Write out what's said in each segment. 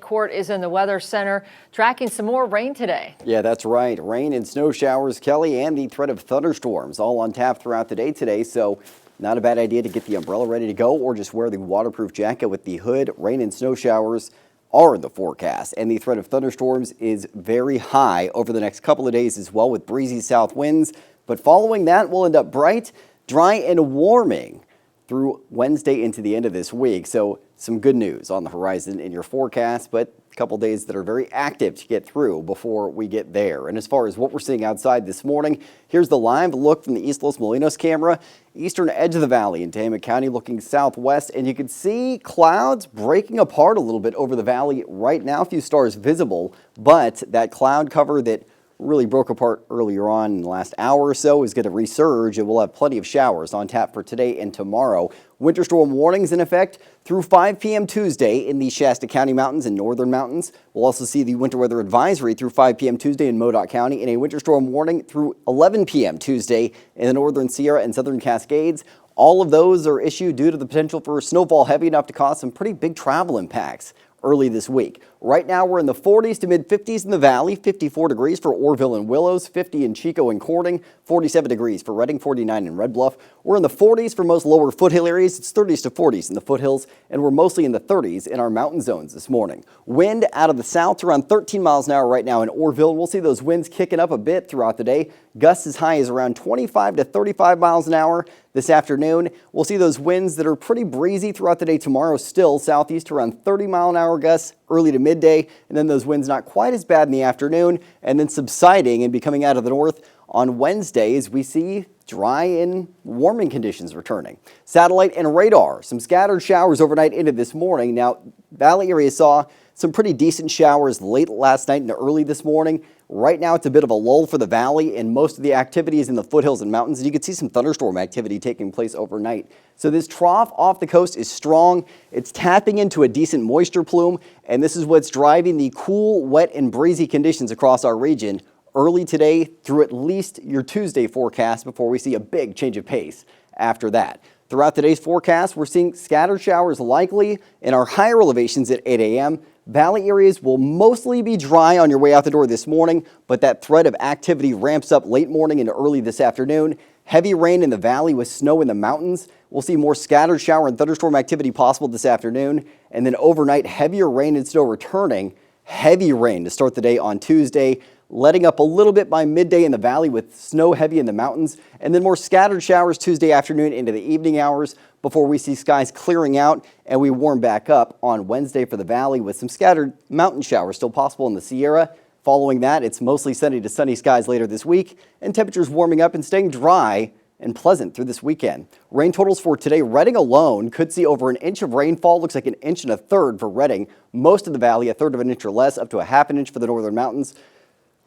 Court is in the Weather Center tracking some more rain today. Yeah, that's right. Rain and snow showers, Kelly, and the threat of thunderstorms all on tap throughout the day today. So not a bad idea to get the umbrella ready to go or just wear the waterproof jacket with the hood. Rain and snow showers are in the forecast, and the threat of thunderstorms is very high over the next couple of days as well, with breezy south winds. But following that, we'll end up bright, dry, and warming through Wednesday into the end of this week. So some good news on the horizon in your forecast, but a couple days that are very active to get through before we get there. And as far as what we're seeing outside this morning, here's the live look from the East Los Molinos camera. Eastern edge of the valley in Tama County looking southwest, and you can see clouds breaking apart a little bit over the valley right now. A few stars visible, but that cloud cover that really broke apart earlier on in the last hour or so is going to resurge, and we'll have plenty of showers on tap for today and tomorrow. Winter storm warnings in effect through 5 p.m. Tuesday in the Shasta County mountains and northern mountains. We'll also see the winter weather advisory through 5 p.m. Tuesday in Modoc County, and a winter storm warning through 11 p.m. Tuesday in the northern Sierra and southern Cascades. All of those are issued due to the potential for snowfall heavy enough to cause some pretty big travel impacts early this week. Right now we're in the 40s to mid 50s in the valley, 54 degrees for Orville and Willows, 50 in Chico and Corning, 47 degrees for Redding, 49 in Red Bluff. We're in the 40s for most lower foothill areas. It's 30s to 40s in the foothills, and we're mostly in the 30s in our mountain zones this morning. Wind out of the south to around 13 miles an hour right now in Orville. We'll see those winds kicking up a bit throughout the day. Gusts as high as around 25 to 35 miles an hour this afternoon. We'll see those winds that are pretty breezy throughout the day tomorrow, still southeast to around 30 mile an hour gusts early to midday, and then those winds not quite as bad in the afternoon, and then subsiding and becoming out of the north on Wednesday as we see dry and warming conditions returning. Satellite and radar, some scattered showers overnight into this morning. Now, valley area saw some pretty decent showers late last night and early this morning. Right now, it's a bit of a lull for the valley, and most of the activity is in the foothills and mountains. And you can see some thunderstorm activity taking place overnight. So this trough off the coast is strong. It's tapping into a decent moisture plume, and this is what's driving the cool, wet, and breezy conditions across our region early today through at least your Tuesday forecast before we see a big change of pace after that. Throughout today's forecast, we're seeing scattered showers likely in our higher elevations at 8 a.m. Valley areas will mostly be dry on your way out the door this morning, but that threat of activity ramps up late morning into early this afternoon. Heavy rain in the valley with snow in the mountains. We'll see more scattered shower and thunderstorm activity possible this afternoon, and then overnight heavier rain and snow returning. Heavy rain to start the day on Tuesday, letting up a little bit by midday in the valley with snow heavy in the mountains, and then more scattered showers Tuesday afternoon into the evening hours before we see skies clearing out and we warm back up on Wednesday for the valley with some scattered mountain showers still possible in the Sierra. Following that, it's mostly sunny to sunny skies later this week, and temperatures warming up and staying dry and pleasant through this weekend. Rain totals for today, Redding alone could see over an inch of rainfall. Looks like an inch and a third for Redding. Most of the valley, a third of an inch or less, up to a half an inch for the northern mountains.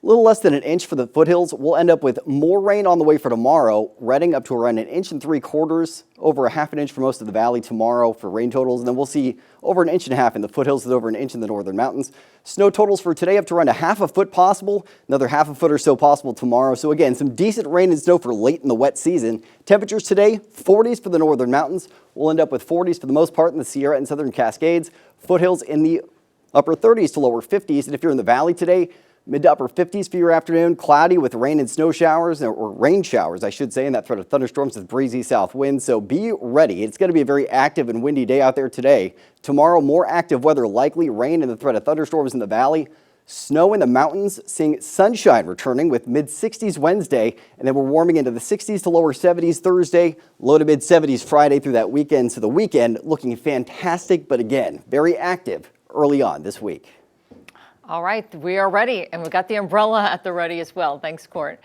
A little less than an inch for the foothills. We'll end up with more rain on the way for tomorrow. Redding up to around 1.75 inches, over a half an inch for most of the valley tomorrow for rain totals. And then we'll see over 1.5 inches in the foothills with over an inch in the northern mountains. Snow totals for today up to around a half a foot possible, another half a foot or so possible tomorrow. So again, some decent rain and snow for late in the wet season. Temperatures today, 40s for the northern mountains. We'll end up with 40s for the most part in the Sierra and southern Cascades. Foothills in the upper 30s to lower 50s. And if you're in the valley today, mid to upper 50s for your afternoon, cloudy with rain and snow showers, or rain showers, I should say, and that threat of thunderstorms with breezy south winds. So be ready. It's going to be a very active and windy day out there today. Tomorrow, more active weather likely, rain and the threat of thunderstorms in the valley. Snow in the mountains, seeing sunshine returning with mid-60s Wednesday, and then we're warming into the 60s to lower 70s Thursday, low to mid-70s Friday through that weekend. So the weekend looking fantastic, but again, very active early on this week. All right, we are ready, and we've got the umbrella at the ready as well. Thanks, Court.